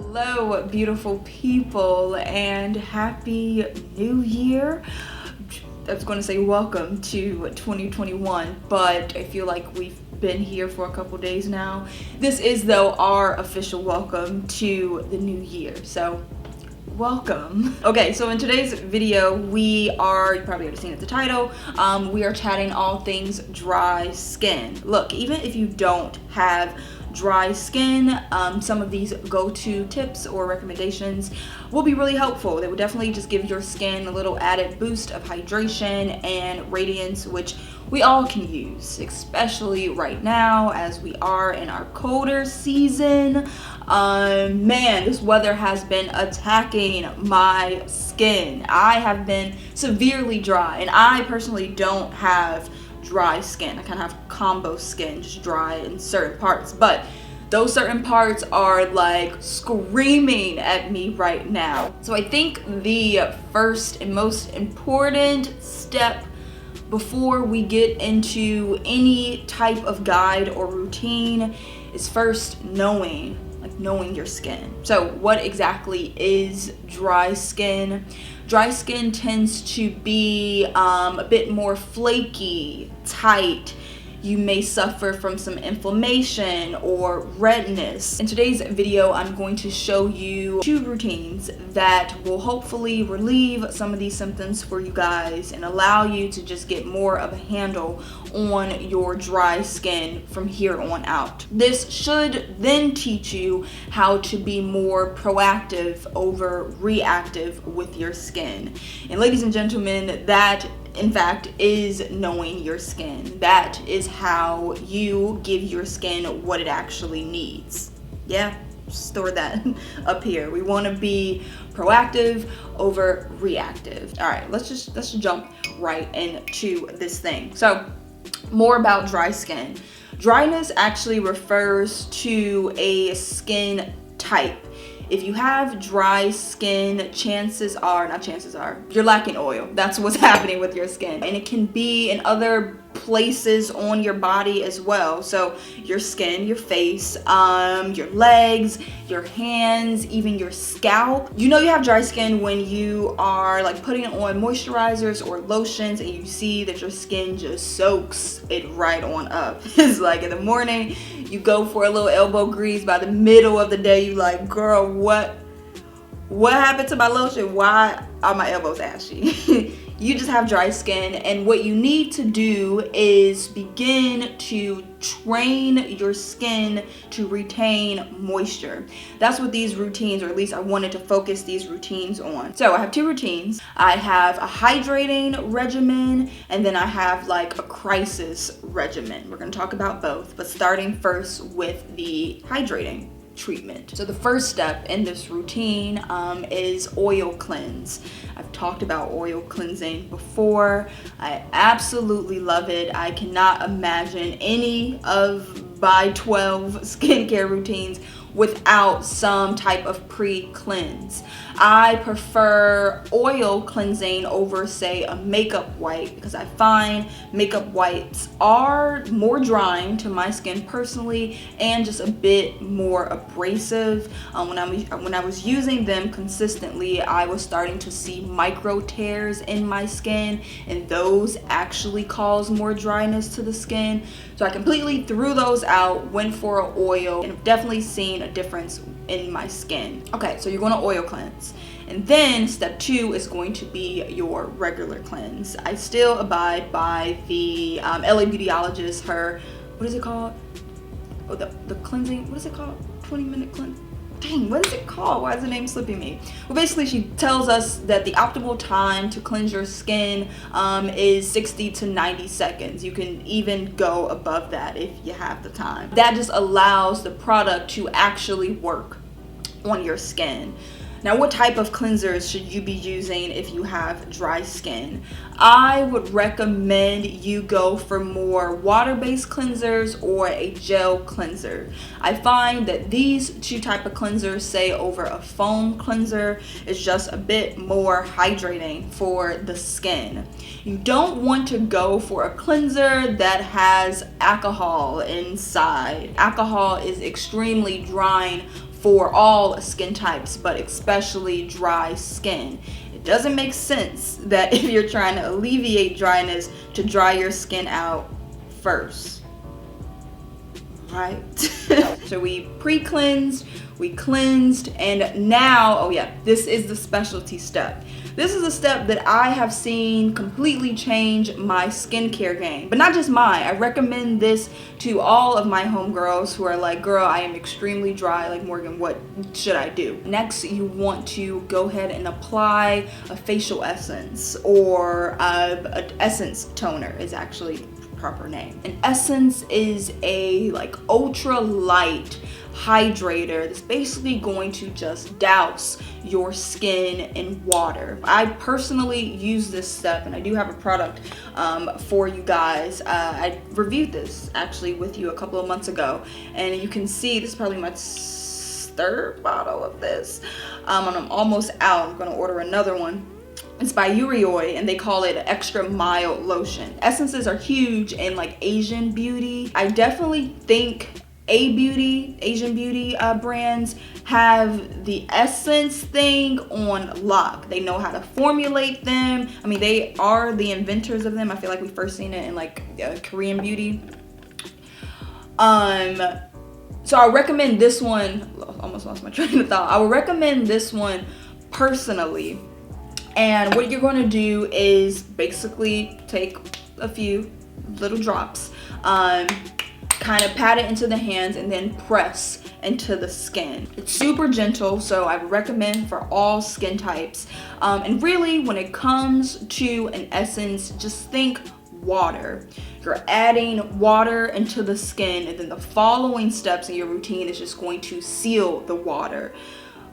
Hello, beautiful people, and happy new year. I was going to say welcome to 2021, but I feel like we've been here for a couple days now. This is, though, our official welcome to the new year, so welcome. Okay, so in today's video, you probably already seen it, the title, we are chatting all things dry skin. Look, even if you don't have dry skin, some of these go-to tips or recommendations will be really helpful. They will definitely just give your skin a little added boost of hydration and radiance, which we all can use, especially right now as we are in our colder season. Man, this weather has been attacking my skin. I have been severely dry, and I personally don't have dry skin. I kind of have combo skin, just dry in certain parts, but those certain parts are like screaming at me right now. So I think the first and most important step before we get into any type of guide or routine is first knowing your skin. So what exactly is dry skin? Dry skin tends to be a bit more flaky, tight. You may suffer from some inflammation or redness. In today's video, I'm going to show you 2 routines that will hopefully relieve some of these symptoms for you guys and allow you to just get more of a handle on your dry skin from here on out. This should then teach you how to be more proactive over reactive with your skin. And ladies and gentlemen, that in fact is knowing your skin. That is how you give your skin what it actually needs. Yeah, store that up here. We want to be proactive over reactive. All right, let's just jump right into this thing. So more about dry skin. Dryness actually refers to a skin type. If you have dry skin, you're lacking oil. That's what's happening with your skin. And it can be in other places on your body as well. So your skin, your face, your legs, your hands, even your scalp. You know you have dry skin when you are like putting on moisturizers or lotions and you see that your skin just soaks it right on up. It's like in the morning, you go for a little elbow grease. By the middle of the day, you like, girl, what happened to my lotion? Why are my elbows ashy? You just have dry skin, and what you need to do is begin to train your skin to retain moisture. That's what these routines, or at least I wanted to focus these routines on. So I have 2 routines. I have a hydrating regimen, and then I have like a crisis regimen. We're going to talk about both, but starting first with the hydrating treatment. So the first step in this routine is oil cleanse. I've talked about oil cleansing before. I absolutely love it. I cannot imagine any of my 12 skincare routines without some type of pre-cleanse. I prefer oil cleansing over, say, a makeup wipe, because I find makeup wipes are more drying to my skin personally and just a bit more abrasive. When I was using them consistently, I was starting to see micro tears in my skin, and those actually cause more dryness to the skin. So I completely threw those out, went for an oil, and I've definitely seen a difference in my skin. Okay, so you're going to oil cleanse. And then step 2 is going to be your regular cleanse. I still abide by the LA Beautyologist, what is it called? Oh, the cleansing, what is it called? 20-minute cleanse. Dang, what is it called? Why is the name slipping me? Well, basically, she tells us that the optimal time to cleanse your skin is 60 to 90 seconds. You can even go above that if you have the time. That just allows the product to actually work on your skin. Now, what type of cleansers should you be using if you have dry skin? I would recommend you go for more water-based cleansers or a gel cleanser. I find that these 2 type of cleansers, say over a foam cleanser, is just a bit more hydrating for the skin. You don't want to go for a cleanser that has alcohol inside. Alcohol is extremely drying for all skin types, but especially dry skin. It doesn't make sense that if you're trying to alleviate dryness to dry your skin out first, right? So we pre-cleansed, we cleansed, and now, oh yeah, this is the specialty step. This is a step that I have seen completely change my skincare game, but not just mine. I recommend this to all of my homegirls who are like, girl, I am extremely dry. Like, Morgan, what should I do? Next, you want to go ahead and apply a facial essence, or an essence toner is actually proper name. An essence is a like ultra light hydrator that's basically going to just douse your skin in water. I personally use this step, and I do have a product for you guys. I reviewed this actually with you a couple of months ago, and you can see this is probably my third bottle of this, and I'm almost out. I'm gonna order another one. It's by Urioi, and they call it extra mild lotion. Essences are huge in like Asian beauty. I definitely think Asian beauty brands have the essence thing on lock. They know how to formulate them. I mean, they are the inventors of them. I feel like we first seen it in like Korean beauty. So I recommend this one. Almost lost my train of thought. I would recommend this one personally. And what you're going to do is basically take a few little drops, kind of pat it into the hands, and then press into the skin. It's super gentle, so I recommend for all skin types. And really, when it comes to an essence, just think water. You're adding water into the skin, and then the following steps in your routine is just going to seal the water.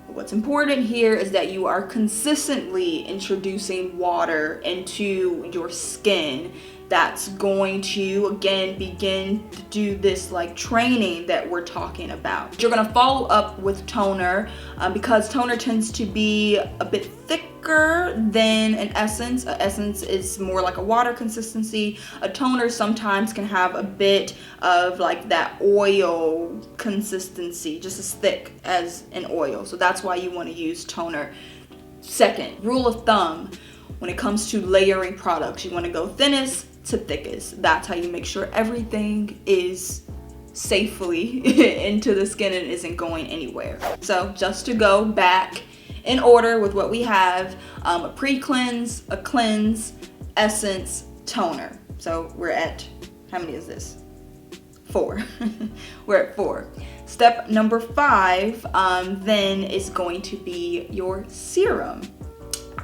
What's important here is that you are consistently introducing water into your skin. That's going to, again, begin to do this like training that we're talking about. You're gonna follow up with toner, because toner tends to be a bit thicker than an essence. An essence is more like a water consistency. A toner sometimes can have a bit of like that oil consistency, just as thick as an oil. So that's why you wanna use toner. Second, rule of thumb, when it comes to layering products, you wanna go thinnest to thickest. That's how you make sure everything is safely into the skin and isn't going anywhere. So just to go back in order with what we have, a pre-cleanse, a cleanse, essence, toner. So we're at, how many is this? 4. We're at 4. Step number 5 then is going to be your serum.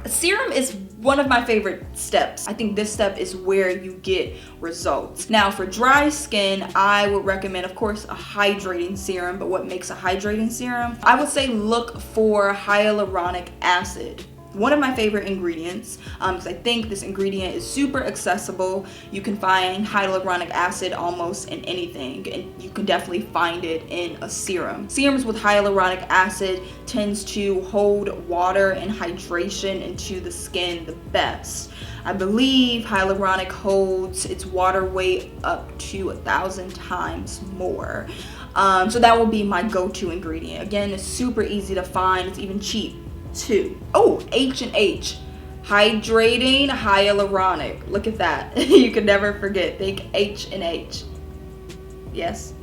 Serum is one of my favorite steps. I think this step is where you get results. Now for dry skin, I would recommend, of course, a hydrating serum. But what makes a hydrating serum? I would say look for hyaluronic acid. One of my favorite ingredients, because I think this ingredient is super accessible. You can find hyaluronic acid almost in anything, and you can definitely find it in a serum. Serums with hyaluronic acid tends to hold water and hydration into the skin the best. I believe hyaluronic holds its water weight up to 1,000 times more. So that will be my go-to ingredient. Again, it's super easy to find. It's even cheap. 2. Oh, H&H, hydrating hyaluronic. Look at that. You can never forget. Think H&H. Yes,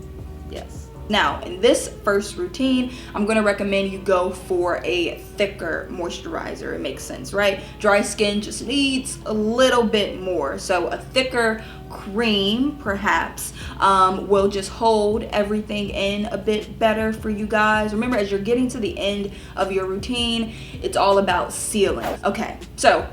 yes. Now, in this first routine, I'm gonna recommend you go for a thicker moisturizer. It makes sense, right? Dry skin just needs a little bit more. So a thicker cream, perhaps, will just hold everything in a bit better for you guys. Remember, as you're getting to the end of your routine, it's all about sealing. Okay, so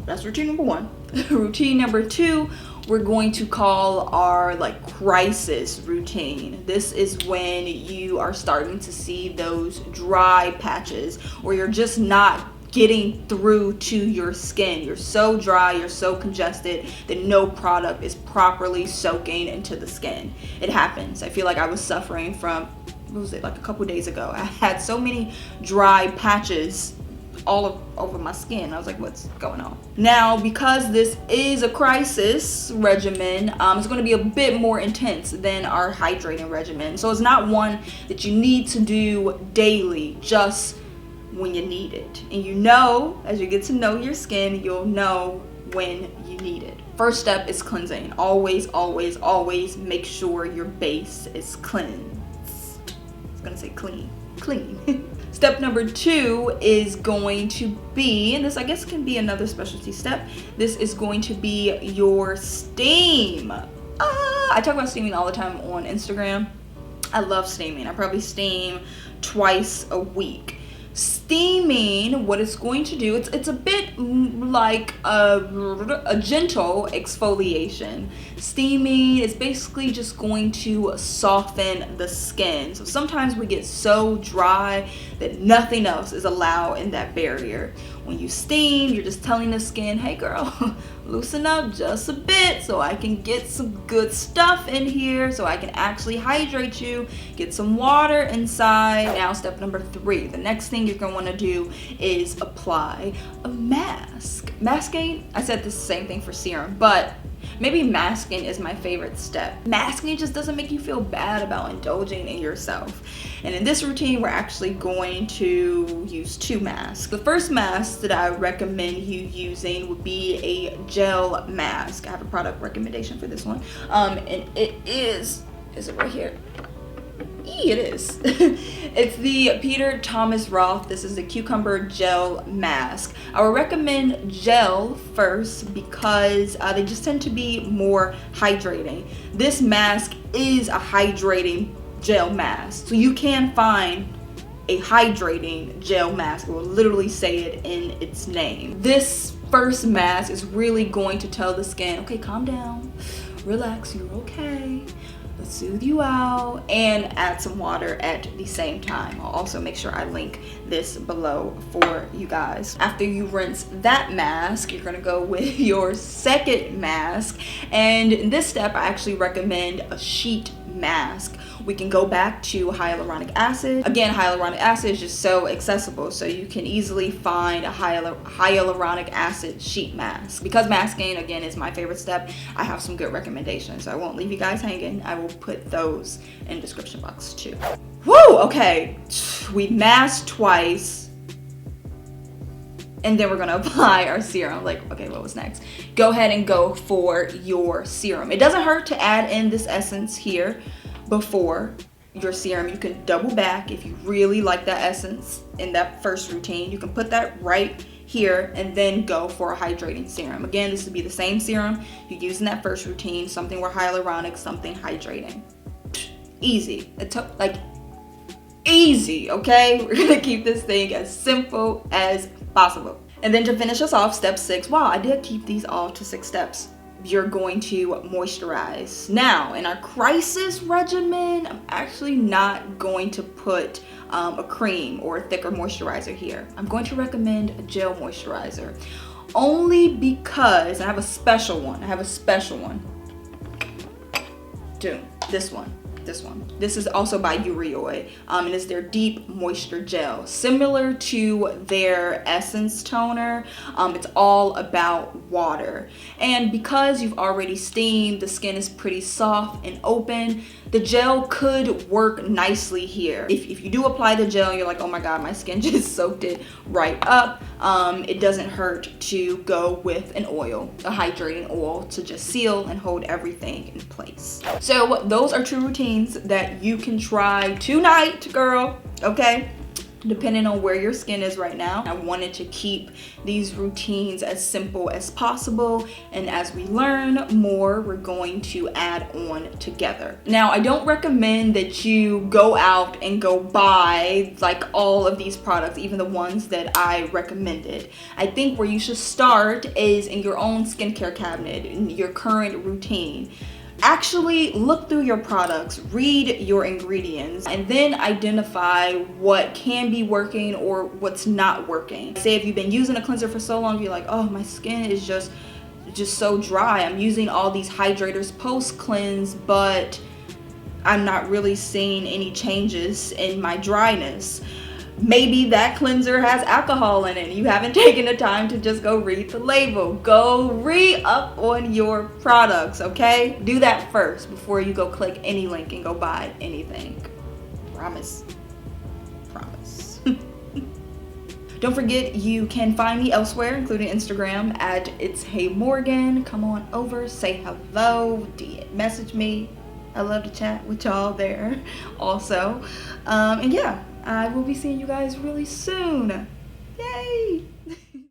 that's routine number 1. Routine number 2, we're going to call our like crisis routine. This is when you are starting to see those dry patches, or you're just not getting through to your skin. You're so dry, you're so congested that no product is properly soaking into the skin. It happens. I feel like I was suffering from, what was it, like a couple days ago. I had so many dry patches all over my skin. I was like, what's going on? Now, because this is a crisis regimen, it's going to be a bit more intense than our hydrating regimen. So it's not one that you need to do daily, just when you need it. And you know, as you get to know your skin, you'll know when you need it. First step is cleansing. Always, always, always make sure your base is cleansed. I was gonna say clean. Step number 2 is going to be, and this I guess can be another specialty step, this is going to be your steam. I talk about steaming all the time on Instagram. I love steaming. I probably steam twice a week. Steaming, what it's going to do, it's a bit like a gentle exfoliation. Steaming is basically just going to soften the skin. So sometimes we get so dry that nothing else is allowed in that barrier. When you steam, you're just telling the skin, hey girl, loosen up just a bit so I can get some good stuff in here, so I can actually hydrate you, get some water inside. Now step number 3, the next thing you're going to want to do is apply a mask. Masking, I said the same thing for serum, but maybe masking is my favorite step. Masking just doesn't make you feel bad about indulging in yourself. And in this routine, we're actually going to use 2 masks. The first mask that I recommend you using would be a gel mask. I have a product recommendation for this one. And it is it right here? It is. It's the Peter Thomas Roth. This is the cucumber gel mask. I would recommend gel first because they just tend to be more hydrating. This mask is a hydrating gel mask, so you can find a hydrating gel mask. It will literally say it in its name. This first mask is really going to tell the skin, okay, calm down, relax, you're okay. Let's soothe you out, and add some water at the same time. I'll also make sure I link this below for you guys. After you rinse that mask, you're gonna go with your second mask, and in this step I actually recommend a sheet mask. We can go back to hyaluronic acid. Again, hyaluronic acid is just so accessible, so you can easily find a hyaluronic acid sheet mask. Because masking, again, is my favorite step, I have some good recommendations. So I won't leave you guys hanging. I will put those in the description box too. Woo! Okay, we masked twice, and then we're gonna apply our serum. Like, okay, what was next? Go ahead and go for your serum. It doesn't hurt to add in this essence here before your serum. You can double back if you really like that essence in that first routine. You can put that right here and then go for a hydrating serum. Again, this would be the same serum you use in that first routine, something more hyaluronic, something hydrating. Easy. It's like easy, okay? We're gonna keep this thing as simple as possible. And then to finish us off, step 6. Wow, I did keep these all to 6 steps. You're going to moisturize. Now, in our crisis regimen, I'm actually not going to put a cream or a thicker moisturizer here. I'm going to recommend a gel moisturizer, only because I have a special one. Dude, this one. This is also by Ureoy, and it's their deep moisture gel, similar to their essence toner. It's all about water, and because you've already steamed, the skin is pretty soft and open. The gel could work nicely here. If you do apply the gel and you're like, oh my god, my skin just soaked it right up, it doesn't hurt to go with an oil, a hydrating oil, to just seal and hold everything in place. So those are 2 routines that you can try tonight, girl, okay? Depending on where your skin is right now. I wanted to keep these routines as simple as possible, and as we learn more, we're going to add on together. Now, I don't recommend that you go out and go buy like all of these products, even the ones that I recommended. I think where you should start is in your own skincare cabinet, in your current routine. Actually look through your products, read your ingredients, and then identify what can be working or what's not working. Say if you've been using a cleanser for so long, you're like, oh, my skin is just so dry. I'm using all these hydrators post cleanse, but I'm not really seeing any changes in my dryness. maybe that cleanser has alcohol in it and you haven't taken the time to just go read the label. Go read up on your products, okay? Do that first before you go click any link and go buy anything. Promise. Don't forget, you can find me elsewhere, including Instagram at It's Hey Morgan. Come on over, say hello, message me. I love to chat with y'all there also. And yeah, I will be seeing you guys really soon. Yay!